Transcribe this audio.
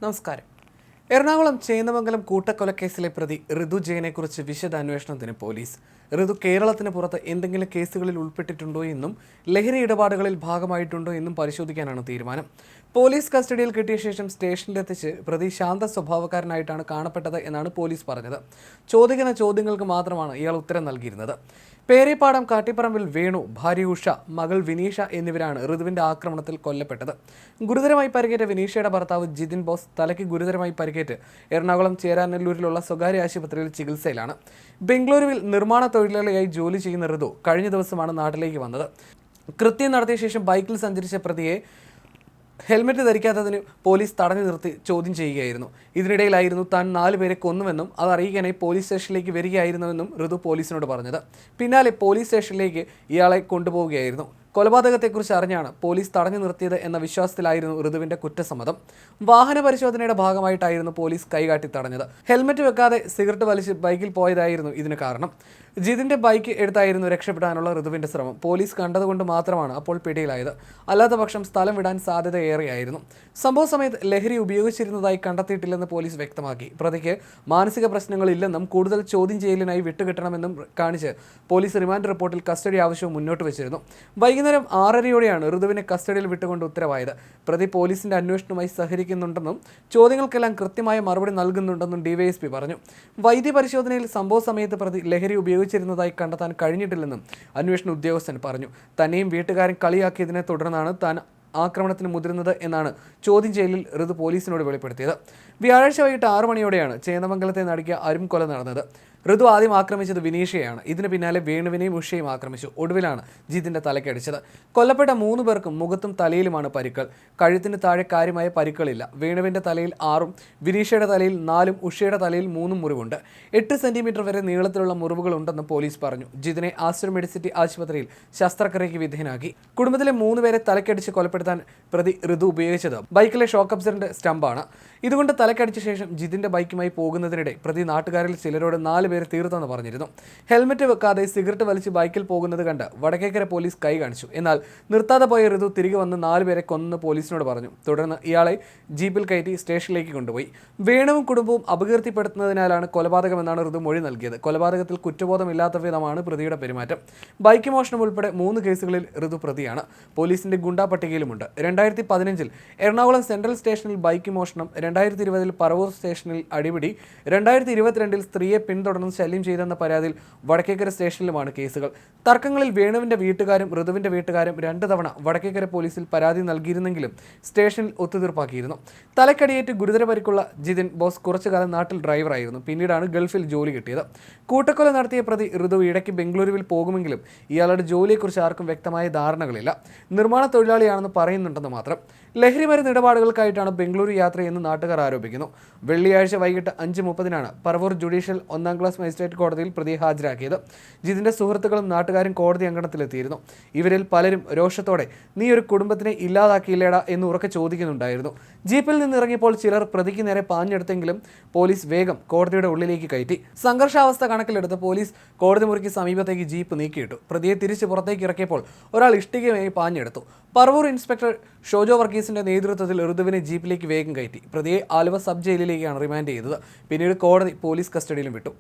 നമസ്കാരം. എറണാകുളം ചേന്നമംഗലം കൂട്ടക്കൊലക്കേസിലെ പ്രതി ഋതു ജയനെക്കുറിച്ച് വിശദ അന്വേഷണത്തിന് പോലീസ്. ഋതു കേരളത്തിന് പുറത്ത് എന്തെങ്കിലും കേസുകളിൽ ഉൾപ്പെട്ടിട്ടുണ്ടോ എന്നും ലഹരി ഇടപാടുകളിൽ ഭാഗമായിട്ടുണ്ടോ എന്നും പരിശോധിക്കാനാണ് തീരുമാനം. പോലീസ് കസ്റ്റഡിയിൽ കിട്ടിയ ശേഷം സ്റ്റേഷനിലെത്തിച്ച് പ്രതി ശാന്ത സ്വഭാവക്കാരനായിട്ടാണ് കാണപ്പെട്ടത് എന്നാണ് പോലീസ് പറഞ്ഞത്. ചോദിക്കുന്ന ചോദ്യങ്ങൾക്ക് മാത്രമാണ് ഇയാൾ ഉത്തരം നൽകിയിരുന്നത്. പേരേപ്പാടം കാട്ടിപ്പറമ്പിൽ വേണു, ഭാര്യ ഉഷ, മകൾ വിനീഷ എന്നിവരാണ് ഋതുവിന്റെ ആക്രമണത്തിൽ കൊല്ലപ്പെട്ടത്. ഗുരുതരമായി പരിക്കേറ്റ വിനീഷയുടെ ഭർത്താവ് ജിതിൻ ബോസ് തലയ്ക്ക് ഗുരുതരമായി പരിക്കേറ്റ് എറണാകുളം ചേരാനെല്ലൂരിലുള്ള സ്വകാര്യ ആശുപത്രിയിൽ ചികിത്സയിലാണ്. ബംഗളൂരുവിൽ നിർമ്മാണ തൊഴിലാളിയായി ജോലി ചെയ്യുന്ന ഋതു കഴിഞ്ഞ ദിവസമാണ് നാട്ടിലേക്ക് വന്നത്. കൃത്യം നടത്തിയ ശേഷം ബൈക്കിൽ സഞ്ചരിച്ച പ്രതിയെ ഹെൽമെറ്റ് ധരിക്കാത്തതിന് പോലീസ് തടഞ്ഞു നിർത്തി ചോദ്യം ചെയ്യുകയായിരുന്നു. ഇതിനിടയിലായിരുന്നു താൻ 4 പേരെ കൊന്നുവെന്നും അത് അറിയിക്കാനായി പോലീസ് സ്റ്റേഷനിലേക്ക് വരികയായിരുന്നുവെന്നും ഋതു പോലീസിനോട് പറഞ്ഞത്. പിന്നാലെ പോലീസ് സ്റ്റേഷനിലേക്ക് ഇയാളെ കൊണ്ടുപോവുകയായിരുന്നു. കൊലപാതകത്തെക്കുറിച്ച് അറിഞ്ഞാണ് പോലീസ് തടഞ്ഞു നിർത്തിയത് എന്ന വിശ്വാസത്തിലായിരുന്നു ഋതുവിന്റെ കുറ്റസമ്മതം. വാഹന പരിശോധനയുടെ ഭാഗമായിട്ടായിരുന്നു പോലീസ് കൈകാട്ടി തടഞ്ഞത്. ഹെൽമെറ്റ് വെക്കാതെ സിഗരറ്റ് വലിച്ച് ബൈക്കിൽ പോയതായിരുന്നു ഇതിന് കാരണം. ജിതിന്റെ ബൈക്ക് എടുത്തായിരുന്നു രക്ഷപ്പെടാനുള്ള ഋതുവിന്റെ ശ്രമം. പോലീസ് കണ്ടതുകൊണ്ട് മാത്രമാണ് അപ്പോൾ പിടിയിലായത്. അല്ലാത്ത പക്ഷം സ്ഥലം വിടാൻ സാധ്യത ഏറെയായിരുന്നു. സംഭവ സമയത്ത് ലഹരി ഉപയോഗിച്ചിരുന്നതായി കണ്ടെത്തിയിട്ടില്ലെന്ന് പോലീസ് വ്യക്തമാക്കി. പ്രതിക്ക് മാനസിക പ്രശ്നങ്ങളില്ലെന്നും കൂടുതൽ ചോദ്യം ചെയ്യലിനായി വിട്ടുകിട്ടണമെന്നും കാണിച്ച് പോലീസ് റിമാൻഡ് റിപ്പോർട്ടിൽ കസ്റ്റഡി ആവശ്യവും മുന്നോട്ട് വെച്ചിരുന്നു. വൈകുന്നേരം 6:30യോടെയാണ് ഋതുവിനെ കസ്റ്റഡിയിൽ വിട്ടുകൊണ്ട് ഉത്തരവായത്. പ്രതി പോലീസിന്റെ അന്വേഷണവുമായി സഹകരിക്കുന്നുണ്ടെന്നും ചോദ്യങ്ങൾക്കെല്ലാം കൃത്യമായ മറുപടി നൽകുന്നുണ്ടെന്നും ഡിവൈഎസ്പി പറഞ്ഞു. വൈദ്യ പരിശോധനയിൽ സംഭവ സമയത്ത് പ്രതി ലഹരി ഉപയോഗിച്ചിരുന്നതായി കണ്ടെത്താൻ കഴിഞ്ഞിട്ടില്ലെന്നും അന്വേഷണ ഉദ്യോഗസ്ഥൻ പറഞ്ഞു. തന്നെയും വീട്ടുകാരൻ കളിയാക്കിയതിനെ തുടർന്നാണ് താൻ ആക്രമണത്തിന് മുതിർന്നത് എന്നാണ് ചോദ്യം ചെയ്യലിൽ ഋതു പോലീസിനോട് വെളിപ്പെടുത്തിയത്. വ്യാഴാഴ്ച വൈകിട്ട് 6 മണിയോടെയാണ് ചേന്നമംഗലത്തെ നടിക്ക് അരും കൊല നടന്നത്. ഋതു ആദ്യം ആക്രമിച്ചത് വിനീഷയാണ്. ഇതിന് പിന്നാലെ വേണുവിനെയും ഉഷയും ആക്രമിച്ചു. ഒടുവിലാണ് ജിതിന്റെ തലക്കടിച്ചത്. കൊല്ലപ്പെട്ട 3 പേർക്കും മുഖത്തും തലയിലുമാണ് പരിക്കൾ. കഴുത്തിന് താഴെ കാര്യമായ പരിക്കളില്ല. വേണുവിന്റെ തലയിൽ 6ഉം വിനീഷയുടെ തലയിൽ 4ഉം ഉഷയുടെ തലയിൽ 3ഉം മുറിവുണ്ട്. 8 സെന്റിമീറ്റർ വരെ നീളത്തിലുള്ള മുറിവുകൾ ഉണ്ടെന്ന് പോലീസ് പറഞ്ഞു. ജിതിനെ ആസ്റ്റർ മെഡിസിറ്റി ആശുപത്രിയിൽ ശസ്ത്രക്രിയയ്ക്ക് വിധേയനാക്കി. കുടുംബത്തിലെ 3 പേരെ തലക്കടിച്ച് കൊലപ്പെടുത്താൻ പ്രതി ഋതു ഉപയോഗിച്ചത് ബൈക്കിലെ ഷോക്ക് അബ്സറിന്റെ സ്റ്റമ്പാണ്. ഇതുകൊണ്ട് തലക്കടിച്ച ശേഷം ജിതിന്റെ ബൈക്കുമായി പോകുന്നതിനിടെ പ്രതി നാട്ടുകാരിൽ ചിലരോട് 4 പേര് തീർത്തെന്ന് പറഞ്ഞിരുന്നു. ഹെൽമെറ്റ് വെക്കാതെ സിഗരറ്റ് വലിച്ച് ബൈക്കിൽ പോകുന്നത് കണ്ട് വടക്കേക്കര പോലീസ് കൈ കാണിച്ചു. എന്നാൽ നിർത്താതെ പോയ ഋതു തിരികെ വന്ന് 4 പേരെ കൊന്നെന്ന് പോലീസിനോട് പറഞ്ഞു. തുടർന്ന് ഇയാളെ ജീപ്പിൽ കയറ്റി സ്റ്റേഷനിലേക്ക് കൊണ്ടുപോയി. വേണുവും കുടുംബവും അപകീർത്തിപ്പെടുത്തുന്നതിനാലാണ് കൊലപാതകമെന്നാണ് ഋതു മൊഴി നൽകിയത്. കൊലപാതകത്തിൽ കുറ്റബോധമില്ലാത്ത വിധമാണ് പ്രതിയുടെ പെരുമാറ്റം. ബൈക്ക് മോഷണം ഉൾപ്പെടെ 3 കേസുകളിൽ ഋതു പ്രതിയാണ്. പോലീസിന്റെ ഗുണ്ടാ പട്ടികയിലുമുണ്ട്. 2015 എറണാകുളം സെൻട്രൽ സ്റ്റേഷനിൽ ബൈക്ക് മോഷണം, 2020 പറവൂർ സ്റ്റേഷനിൽ അടിപിടി, 2022 സ്ത്രീയെ പിന്തുടർന്ന് ശല്യം ചെയ്തെന്ന പരാതിയിൽ വടക്കേക്കര സ്റ്റേഷനിലുമാണ് കേസുകൾ. തർക്കങ്ങളിൽ വേണുവിന്റെ വീട്ടുകാരും ഋതുവിന്റെ വീട്ടുകാരും 2 തവണ വടക്കേക്കര പോലീസിൽ പരാതി നൽകിയിരുന്നെങ്കിലും സ്റ്റേഷനിൽ ഒത്തുതീർപ്പാക്കിയിരുന്നു. തലക്കടിയേറ്റ് ഗുരുതര പരിക്കുള്ള ജിതിൻ ബോസ് കുറച്ചുകാലം നാട്ടിൽ ഡ്രൈവറായിരുന്നു. പിന്നീടാണ് ഗൾഫിൽ ജോലി കിട്ടിയത്. കൂട്ടക്കൊല നടത്തിയ പ്രതി ഋതു ഇടയ്ക്ക് ബംഗളൂരുവിൽ പോകുമെങ്കിലും ഇയാളുടെ ജോലിയെക്കുറിച്ച് ആർക്കും വ്യക്തമായ ധാരണകളില്ല. നിർമ്മാണ തൊഴിലാളിയാണെന്ന് പറയുന്നുണ്ടെന്ന് മാത്രം. ലഹരി മരുന്ന് ഇടപാടുകൾക്കായിട്ടാണ് ബംഗളൂരു യാത്രയെന്ന് നാട്ടുകാർ ആരോപിക്കുന്നു. വെള്ളിയാഴ്ച വൈകിട്ട് 5:30 പറവൂർ ജുഡീഷ്യൽ 1ാം ക്ലാസ് മജിസ്ട്രേറ്റ് കോടതിയിൽ പ്രതിയെ ഹാജരാക്കിയത്. ജിതിന്റെ സുഹൃത്തുക്കളും നാട്ടുകാരും കോടതി അങ്കണത്തിലെത്തിയിരുന്നു. ഇവരിൽ പലരും രോഷത്തോടെ "നീ ഒരു കുടുംബത്തിനെ ഇല്ലാതാക്കിയില്ലേടാ" എന്ന് ഉറക്കെ ചോദിക്കുന്നുണ്ടായിരുന്നു. ജീപ്പിൽ നിന്നിറങ്ങിയപ്പോൾ ചിലർ പ്രതിക്ക് നേരെ പാഞ്ഞെടുത്തെങ്കിലും പോലീസ് വേഗം കോടതിയുടെ ഉള്ളിലേക്ക് കയറ്റി. സംഘർഷാവസ്ഥ കണക്കിലെടുത്ത് പോലീസ് കോടതി മുറിക്ക് സമീപത്തേക്ക് ജീപ്പ് നീക്കിയിട്ടു. പ്രതിയെ തിരിച്ച് പുറത്തേക്ക് ഇറക്കിയപ്പോൾ ഒരാൾ ഇഷ്ടികയുമായി പാഞ്ഞെടുത്തു. പറവൂർ ഇൻസ്പെക്ടർ ഷോജോ വർഗീസിന്റെ നേതൃത്വത്തിൽ ഋതുവിനെ ജീപ്പിലേക്ക് വേഗം കയറ്റി. പ്രതിയെ ആലുവ സബ് ജയിലിലേക്കാണ് റിമാൻഡ് ചെയ്തത്. പിന്നീട് കോടതി പോലീസ് കസ്റ്റഡിയിലും വിട്ടു.